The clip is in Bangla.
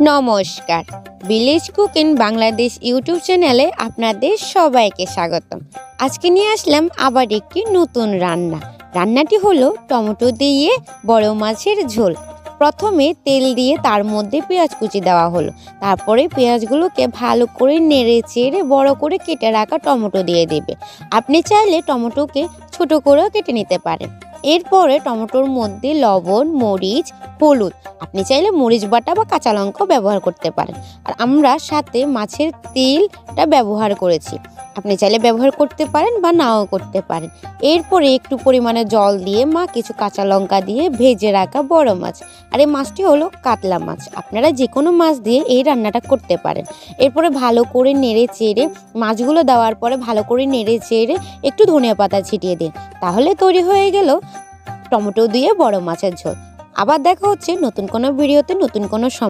নমস্কার, village cook in Bangladesh YouTube চ্যানেলে আপনাদের সবাইকে স্বাগতম। আজকে নিয়ে আসলাম আবার একটি নতুন রান্নাটি হলো টমেটো দিয়ে বড় মাছের ঝোল। প্রথমে তেল দিয়ে তার মধ্যে পেঁয়াজ কুচি দেওয়া হলো, তারপরে পেঁয়াজগুলোকে ভালো করে নেড়ে চেড়ে বড় করে কেটে রাখা টমেটো দিয়ে দেবে। আপনি চাইলে টমেটোকে ছোট করেও কেটে নিতে পারেন। এরপরে টমেটোর মধ্যে লবণ, মরিচ, হলুদ, আপনি চাইলে মরিচ বাটা বা কাঁচা লঙ্কাও ব্যবহার করতে পারেন। আর আমরা সাথে মাছের তেলটা ব্যবহার করেছি, আপনি চাইলে ব্যবহার করতে পারেন বা নাও করতে পারেন। এরপরে একটু পরিমাণে জল দিয়ে মা কিছু কাঁচা লঙ্কা দিয়ে ভেজে রাখা বড় মাছ, আর এই মাছটি হলো কাতলা মাছ। আপনারা যে কোনো মাছ দিয়ে এই রান্নাটা করতে পারেন। এরপরে ভালো করে নেড়ে চেড়ে মাছগুলো দেওয়ার পরে ভালো করে নেড়ে চেড়ে একটু ধনিয়া পাতা ছিটিয়ে দিন, তাহলে তৈরি হয়ে গেল টমেটো দিয়ে বড় মাছের ঝোল। আবার দেখা হচ্ছে নতুন কোনো ভিডিওতে, নতুন কোনো